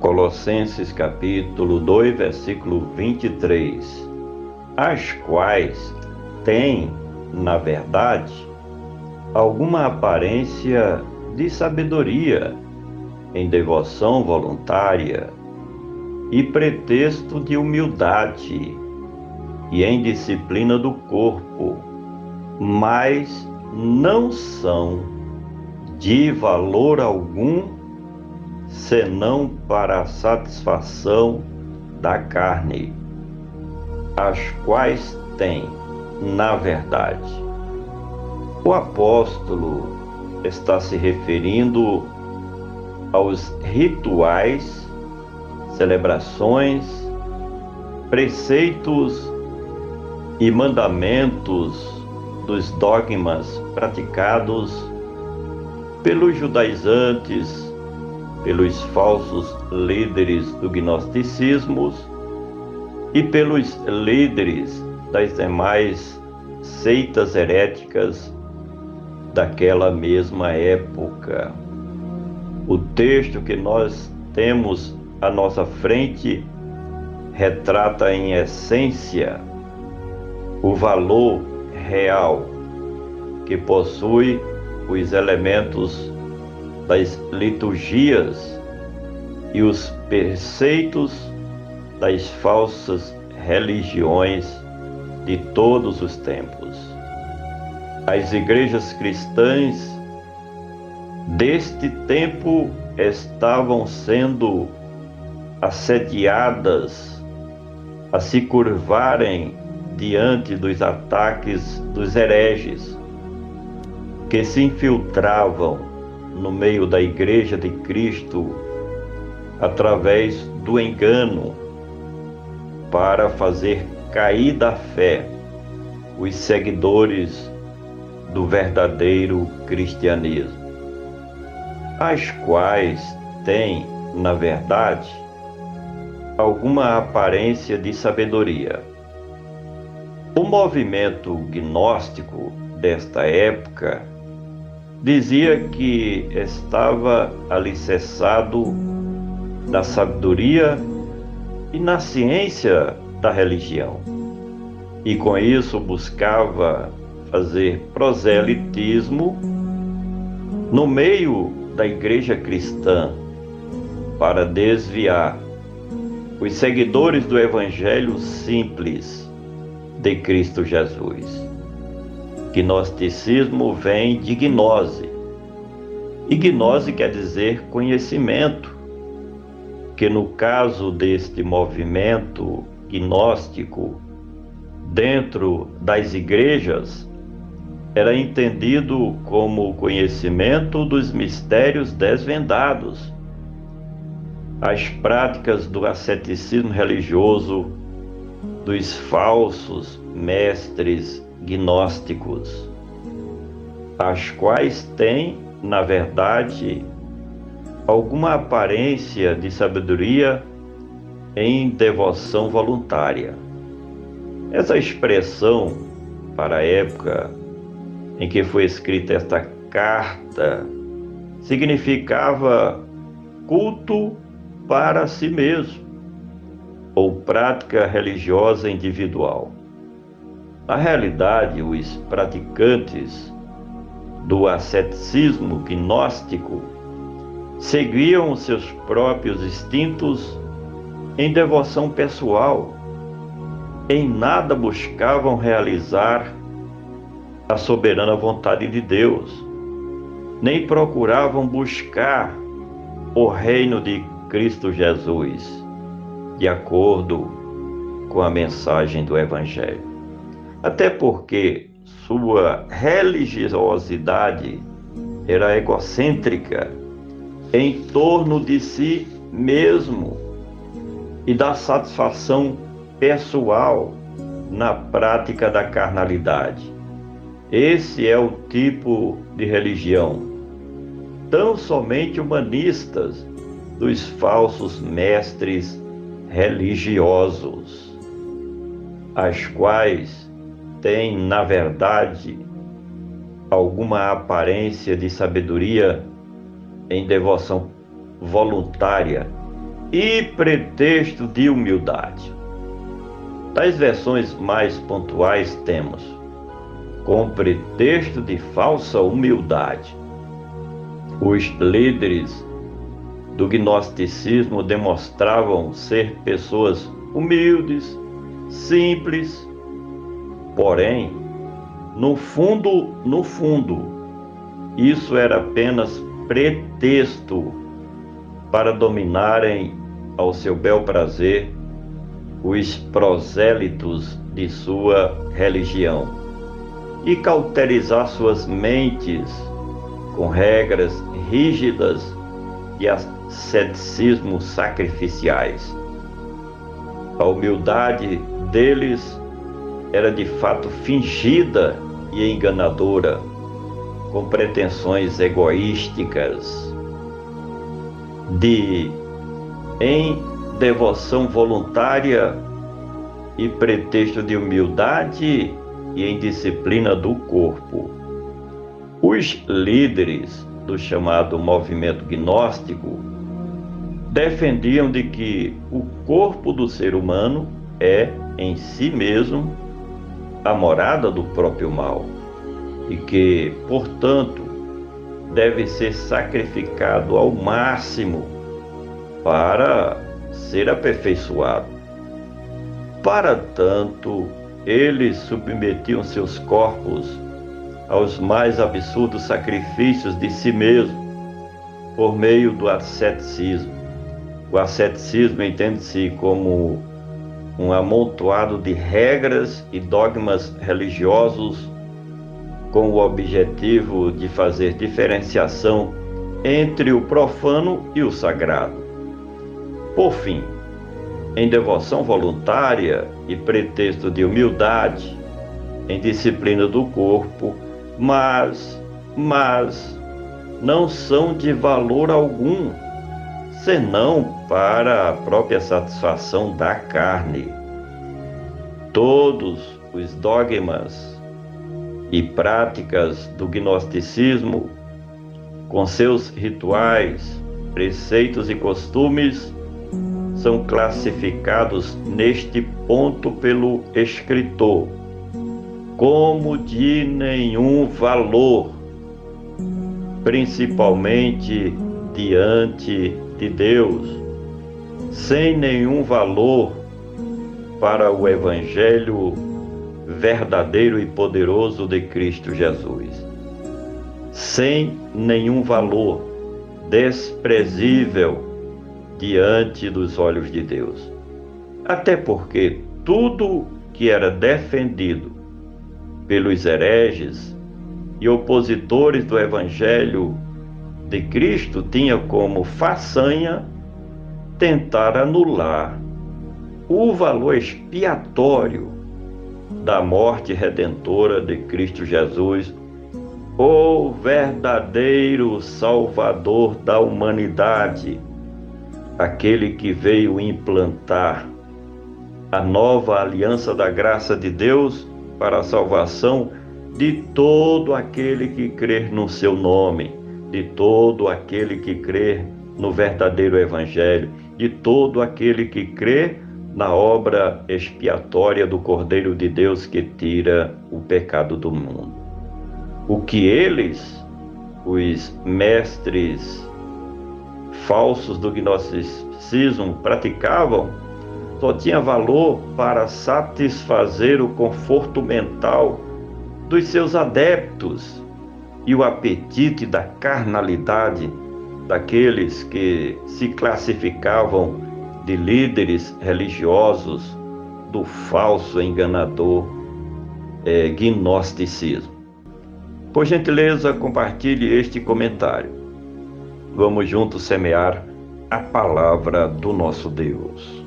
Colossenses capítulo 2, versículo 23, as quais têm, na verdade, alguma aparência de sabedoria, em devoção voluntária e pretexto de humildade e em disciplina do corpo, mas não são de valor algum senão para a satisfação da carne, as quais têm, na verdade. O apóstolo está se referindo aos rituais, celebrações, preceitos e mandamentos dos dogmas praticados pelos judaizantes, pelos falsos líderes do gnosticismo e pelos líderes das demais seitas heréticas daquela mesma época. O texto que nós temos à nossa frente retrata em essência o valor real que possui os elementos das liturgias e os preceitos das falsas religiões de todos os tempos. As igrejas cristãs deste tempo estavam sendo assediadas a se curvarem diante dos ataques dos hereges que se infiltravam no meio da Igreja de Cristo através do engano para fazer cair da fé os seguidores do verdadeiro cristianismo, as quais têm, na verdade, alguma aparência de sabedoria. O movimento gnóstico desta época dizia que estava alicerçado na sabedoria e na ciência da religião, e com isso buscava fazer proselitismo no meio da igreja cristã para desviar os seguidores do evangelho simples de Cristo Jesus. Gnosticismo vem de gnose, e gnose quer dizer conhecimento, que no caso deste movimento gnóstico, dentro das igrejas, era entendido como o conhecimento dos mistérios desvendados, as práticas do asceticismo religioso dos falsos mestres gnósticos, as quais têm, na verdade, alguma aparência de sabedoria em devoção voluntária. Essa expressão, para a época em que foi escrita esta carta, significava culto para si mesmo, ou prática religiosa individual. Na realidade, os praticantes do asceticismo gnóstico seguiam seus próprios instintos em devoção pessoal, em nada buscavam realizar a soberana vontade de Deus, nem procuravam buscar o reino de Cristo Jesus, de acordo com a mensagem do Evangelho. Até porque sua religiosidade era egocêntrica, em torno de si mesmo e da satisfação pessoal na prática da carnalidade. Esse é o tipo de religião tão somente humanistas dos falsos mestres religiosos, as quais têm, na verdade, alguma aparência de sabedoria em devoção voluntária e pretexto de humildade. Tais versões mais pontuais temos: com pretexto de falsa humildade. Os líderes do gnosticismo demonstravam ser pessoas humildes, simples, porém, no fundo, isso era apenas pretexto para dominarem ao seu bel prazer os prosélitos de sua religião e cauterizar suas mentes com regras rígidas de asceticismo sacrificiais. A humildade deles era de fato fingida e enganadora, com pretensões egoísticas em devoção voluntária e pretexto de humildade e em disciplina do corpo. Os líderes do chamado movimento gnóstico defendiam de que o corpo do ser humano é, em si mesmo, a morada do próprio mal e que, portanto, deve ser sacrificado ao máximo para ser aperfeiçoado. Para tanto, eles submetiam seus corpos aos mais absurdos sacrifícios de si mesmo por meio do asceticismo. O asceticismo entende-se como um amontoado de regras e dogmas religiosos com o objetivo de fazer diferenciação entre o profano e o sagrado. Por fim, em devoção voluntária e pretexto de humildade, em disciplina do corpo, mas não são de valor algum, senão para a própria satisfação da carne. Todos os dogmas e práticas do gnosticismo, com seus rituais, preceitos e costumes, são classificados neste ponto pelo escritor como de nenhum valor, principalmente diante de Deus, sem nenhum valor para o Evangelho verdadeiro e poderoso de Cristo Jesus, sem nenhum valor, desprezível diante dos olhos de Deus. Até porque tudo que era defendido pelos hereges e opositores do Evangelho de Cristo tinha como façanha tentar anular o valor expiatório da morte redentora de Cristo Jesus, o verdadeiro Salvador da humanidade, aquele que veio implantar a nova aliança da graça de Deus para a salvação de todo aquele que crer no seu nome, de todo aquele que crer no verdadeiro Evangelho, de todo aquele que crê na obra expiatória do Cordeiro de Deus que tira o pecado do mundo. O que eles, os mestres falsos do gnosticismo, praticavam só tinha valor para satisfazer o conforto mental dos seus adeptos e o apetite da carnalidade daqueles que se classificavam de líderes religiosos do falso enganador gnosticismo. Por gentileza, compartilhe este comentário. Vamos juntos semear a palavra do nosso Deus.